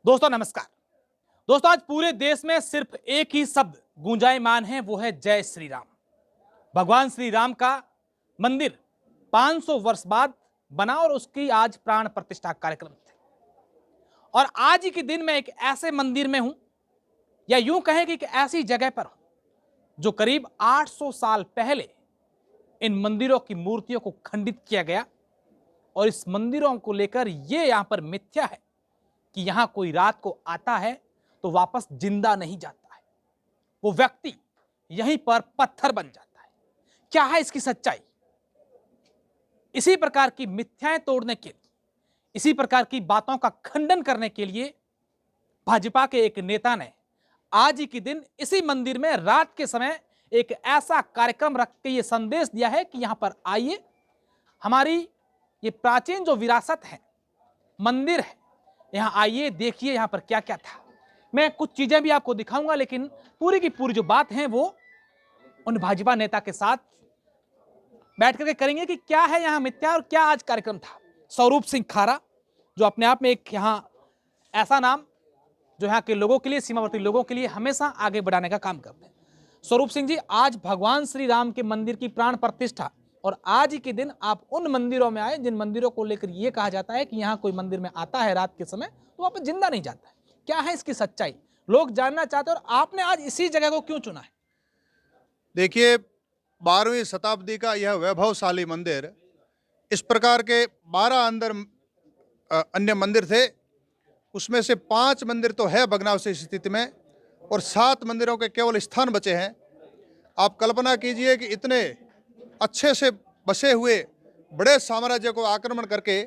दोस्तों नमस्कार। दोस्तों आज पूरे देश में सिर्फ एक ही शब्द गूंजायमान है, वो है जय श्री राम। भगवान श्री राम का मंदिर 500 वर्ष बाद बना और उसकी आज प्राण प्रतिष्ठा कार्यक्रम थे। और आज ही के दिन मैं एक ऐसे मंदिर में हूं, या यूं कहें कि एक ऐसी जगह पर हूं जो करीब 800 साल पहले इन मंदिरों की मूर्तियों को खंडित किया गया। और इस मंदिरों को लेकर यह यहां पर मिथ्या है कि यहां कोई रात को आता है तो वापस जिंदा नहीं जाता है, वो व्यक्ति यहीं पर पत्थर बन जाता है। क्या है इसकी सच्चाई? इसी प्रकार की मिथ्याएं तोड़ने के लिए, इसी प्रकार की बातों का खंडन करने के लिए भाजपा के एक नेता ने आज ही के दिन इसी मंदिर में रात के समय एक ऐसा कार्यक्रम रख के ये संदेश दिया है कि यहां पर आइए, हमारी ये प्राचीन जो विरासत है, मंदिर है, यहां आइए, देखिए यहां पर क्या क्या था। मैं कुछ चीजें भी आपको दिखाऊंगा, लेकिन पूरी की पूरी जो बात है वो उन भाजपा नेता के साथ बैठ करके करेंगे कि क्या है यहां मिथ्या और क्या आज कार्यक्रम था। स्वरूप सिंह खारा, जो अपने आप में एक यहां ऐसा नाम जो यहाँ के लोगों के लिए, सीमावर्ती लोगों के लिए हमेशा आगे बढ़ाने का काम करते हैं। स्वरूप सिंह जी, आज भगवान श्री राम के मंदिर की प्राण प्रतिष्ठा और आज ही के दिन आप उन मंदिरों में आए जिन मंदिरों को लेकर यह कहा जाता है कि यहाँ कोई मंदिर में आता है रात के समय तो वापस जिंदा नहीं जाता है। क्या है इसकी सच्चाई? लोग जानना चाहते हैं। और आपने आज इसी जगह को क्यों चुना है? देखिए, 12वीं शताब्दी का यह वैभवशाली मंदिर, इस प्रकार के 12 अंदर अन्य मंदिर थे। उसमें से 5 मंदिर तो है भग्नावशेष स्थिति में और 7 मंदिरों के केवल स्थान बचे हैं। आप कल्पना कीजिए कि इतने अच्छे से बसे हुए बड़े साम्राज्य को आक्रमण करके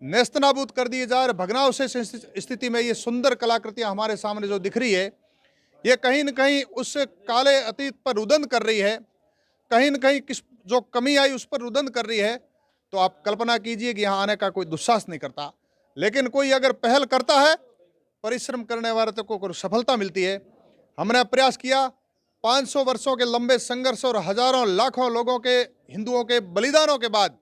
नेस्तनाबूद कर दिए जा रहे भग्नावशेष स्थिति में ये सुंदर कलाकृतियां हमारे सामने जो दिख रही है, ये कहीं न कहीं उस काले अतीत पर रुदन कर रही है, कहीं न कहीं किस जो कमी आई उस पर रुदन कर रही है। तो आप कल्पना कीजिए कि यहाँ आने का कोई दुस्साहस नहीं करता, लेकिन कोई अगर पहल करता है, परिश्रम करने वाले को सफलता मिलती है। हमने प्रयास किया, 500 वर्षों के लंबे संघर्ष और हजारों लाखों लोगों के, हिंदुओं के बलिदानों के बाद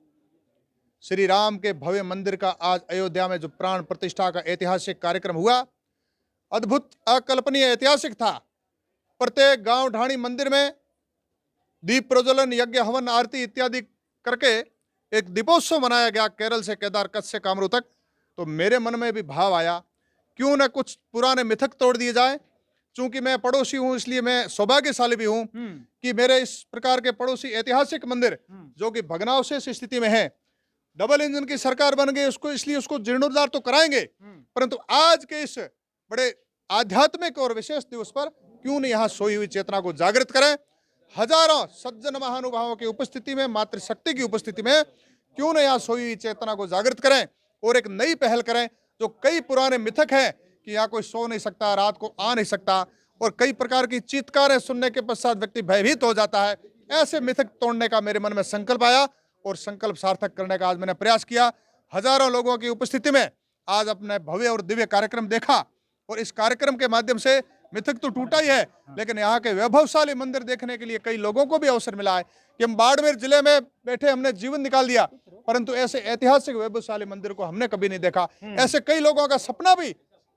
श्री राम के भव्य मंदिर का आज अयोध्या में जो प्राण प्रतिष्ठा का ऐतिहासिक कार्यक्रम हुआ, अद्भुत अकल्पनीय ऐतिहासिक था। प्रत्येक गांव ढाणी मंदिर में दीप प्रज्वलन, यज्ञ, हवन, आरती इत्यादि करके एक दीपोत्सव मनाया गया, केरल से केदार, कच्छ से कामरू तक। तो मेरे मन में भी भाव आया, क्यों न कुछ पुराने मिथक तोड़ दिए जाए। चूंकि मैं पड़ोसी हूं, इसलिए मैं सौभाग्यशाली भी हूं कि मेरे इस प्रकार के पड़ोसी ऐतिहासिक मंदिर जो कि भग्नावशेष स्थिति में है, डबल इंजन की सरकार बन गई उसको, इसलिए उसको जीर्णोद्धार तो कराएंगे, परंतु आज के इस बड़े आध्यात्मिक और विशेष दिवस पर क्यों नहीं यहाँ सोई हुई चेतना को जागृत करें। हजारों सज्जन महानुभावों की उपस्थिति में, मातृशक्ति की उपस्थिति में क्यों नहीं यहाँ सोई हुई चेतना को जागृत करें और एक नई पहल करें। जो कई पुराने मिथक हैं कि यहाँ कोई सो नहीं सकता, रात को आ नहीं सकता, और कई प्रकार की चीत्कारें सुनने के पश्चात व्यक्ति भयभीत हो जाता है, ऐसे मिथक तोड़ने का मेरे मन में संकल्प आया और संकल्प सार्थक करने का आज मैंने प्रयास किया। हजारों लोगों की उपस्थिति में आज अपने भव्य और दिव्य कार्यक्रम देखा और इस कार्यक्रम के माध्यम से मिथक तो टूटा ही है, लेकिन यहाँ के वैभवशाली मंदिर देखने के लिए कई लोगों को भी अवसर मिला है कि हम बाड़मेर जिले में बैठे हमने जीवन निकाल दिया, परंतु ऐसे ऐतिहासिक वैभवशाली मंदिर को हमने कभी नहीं देखा। ऐसे कई लोगों का सपना भी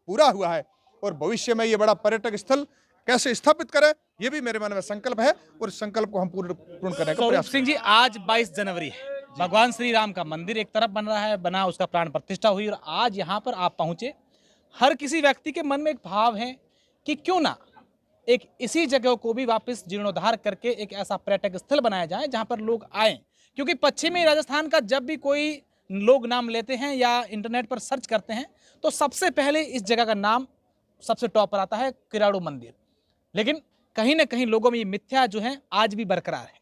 पूरा हुआ है और भविष्य में ये बड़ा पर्यटक स्थल कैसे स्थापित करें, ये भी मेरे मन में संकल्प है और इस संकल्प को हम पूर्ण करने का प्रयास। सिंह जी, आज 22 जनवरी है, भगवान श्री राम का मंदिर एक तरफ बन रहा है, बना, उसका प्राण प्रतिष्ठा हुई और आज यहाँ पर आप पहुंचे। हर किसी व्यक्ति के मन में एक भाव है कि क्यों ना एक इसी जगह को भी वापस जीर्णोद्धार करके एक ऐसा पर्यटक स्थल बनाया जाए जहां पर लोग आए। क्योंकि पश्चिमी राजस्थान का जब भी कोई लोग नाम लेते हैं या इंटरनेट पर सर्च करते हैं तो सबसे पहले इस जगह का नाम सबसे टॉप पर आता है, किराड़ू मंदिर। लेकिन कहीं ना कहीं लोगों में ये मिथ्या जो है आज भी बरकरार है।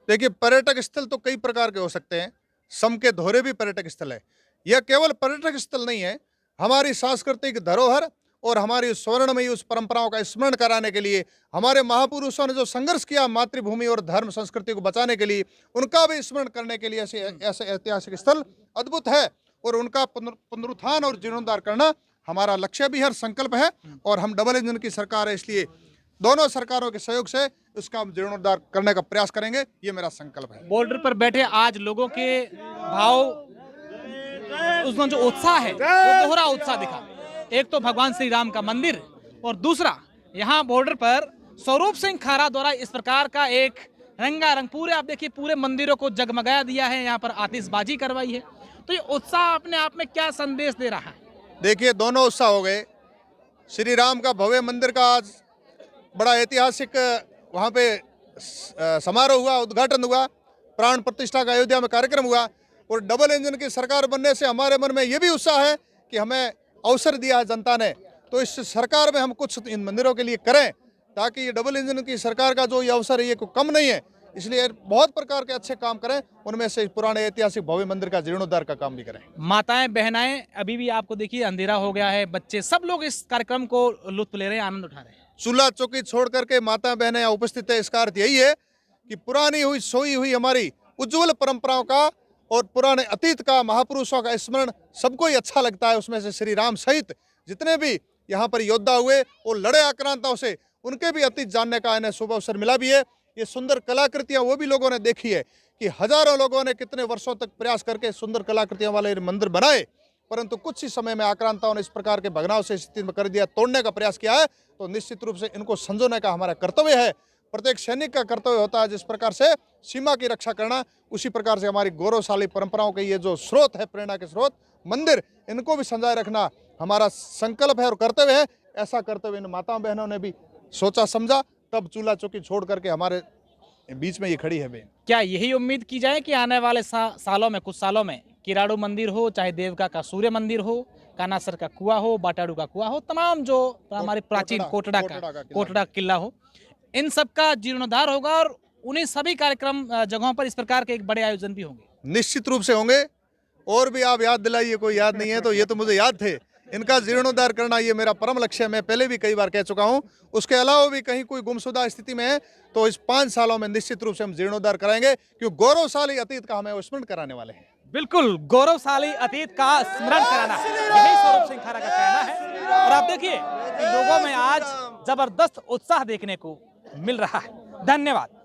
देखिए, पर्यटक स्थल तो कई प्रकार के हो सकते हैं। सम के धोरे भी पर्यटक स्थल है। यह केवल पर्यटक स्थल नहीं है, हमारी सांस्कृतिक धरोहर और हमारी स्वर्णमयी उस परंपराओं का स्मरण कराने के लिए, हमारे महापुरुषों ने जो संघर्ष किया मातृभूमि और धर्म संस्कृति को बचाने के लिए, उनका भी स्मरण करने के लिए ऐसे ऐतिहासिक स्थल अद्भुत है और उनका पुनरुत्थान और जीर्णोद्धार करना हमारा लक्ष्य भी है, संकल्प है। और हम डबल इंजन की सरकार है, इसलिए दोनों सरकारों के सहयोग से इसका हम जीर्णोद्धार करने का प्रयास करेंगे, ये मेरा संकल्प है। बॉर्डर पर बैठे आज लोगों के भाव, उसमें जो उत्साह है वो दोहरा उत्साह दिखा। एक तो भगवान श्री राम का मंदिर और दूसरा यहाँ बॉर्डर पर स्वरूप सिंह खारा द्वारा इस प्रकार का एक रंगारंग पूरे आप देखिए पूरे मंदिरों को जगमगाया दिया है, यहाँ पर आतिशबाजी करवाई है। तो ये उत्साह अपने आप में क्या संदेश दे रहा है? देखिए दोनों उत्साह हो गए। श्री राम का भव्य मंदिर का आज बड़ा ऐतिहासिक वहाँ पे समारोह हुआ, उद्घाटन हुआ, प्राण प्रतिष्ठा का अयोध्या में कार्यक्रम हुआ और डबल इंजन की सरकार बनने से हमारे मन में ये भी उत्साह है कि हमें अवसर दिया है जनता ने, तो इस सरकार में हम कुछ इन मंदिरों के लिए करें ताकि ये डबल इंजन की सरकार का जो ये अवसर है ये कोई कम नहीं है, इसलिए बहुत प्रकार के अच्छे काम करें, उनमें से पुराने ऐतिहासिक भव्य मंदिर का जीर्णोद्धार का काम भी करें। माताएं बहनाएं अभी भी आपको देखिए अंधेरा हो गया है, बच्चे सब लोग इस कार्यक्रम को लुत्फ ले रहे हैं, आनंद उठा रहे हैं। चूल्हा चौकी छोड़ करके माता बहनें यहाँ उपस्थित है, इसका अर्थ यही है कि पुरानी हुई सोई हुई हमारी उज्जवल परंपराओं का और पुराने अतीत का महापुरुषों का स्मरण सबको ही अच्छा लगता है। उसमें से श्री राम सहित जितने भी यहाँ पर योद्धा हुए और लड़े आक्रांताओं से, उनके भी अतीत जानने का इन्हें शुभ अवसर मिला भी है। ये सुंदर कलाकृतियाँ वो भी लोगों ने देखी है कि हजारों लोगों ने कितने वर्षों तक प्रयास करके सुंदर कलाकृतियों वाले मंदिर बनाए, परंतु कुछ ही समय में आक्रांताओं ने इस प्रकार के भगनाव से स्थिति में कर दिया, तोड़ने का प्रयास किया है। तो निश्चित रूप से इनको संजोने का हमारा कर्तव्य है, प्रत्येक सैनिक का कर्तव्य होता है। जिस प्रकार से सीमा की रक्षा करना, उसी प्रकार से हमारी गौरवशाली परंपराओं के ये जो स्रोत है, प्रेरणा के स्रोत मंदिर, इनको भी संजाए रखना हमारा संकल्प है और कर्तव्य है। ऐसा कर्तव्य इन माताओं बहनों ने भी सोचा समझा, तब चूल्हा चौकी छोड़ करके हमारे बीच में ये खड़ी है। बहन, क्या यही उम्मीद की जाए कि आने वाले सालों में, कुछ सालों में किराड़ू मंदिर हो, चाहे देवका का सूर्य मंदिर हो, कानासर का कुआं हो, बाटाड़ू का कुआं हो, तमाम जो हमारी प्राचीन कोटड़ा किला हो, इन सब का जीर्णोद्धार होगा और उन्हीं सभी कार्यक्रम जगहों पर इस प्रकार के एक बड़े आयोजन भी होंगे? निश्चित रूप से होंगे। और भी आप याद दिलाइए, कोई याद नहीं है तो ये तो मुझे याद थे। इनका जीर्णोद्धार करना ये मेरा परम लक्ष्य है, मैं पहले भी कई बार कह चुका हूँ। उसके अलावा भी कहीं कोई गुमशुदा स्थिति में है तो इस 5 सालों में निश्चित रूप से हम जीर्णोद्धार कराएंगे, क्योंकि गौरवशाली अतीत का हमें स्मरण कराने वाले हैं। बिल्कुल, गौरवशाली अतीत का स्मरण कराना, यही स्वरूप सिंह खारा का कहना है। और आप देखिए लोगों में आज जबरदस्त उत्साह देखने को मिल रहा है। धन्यवाद।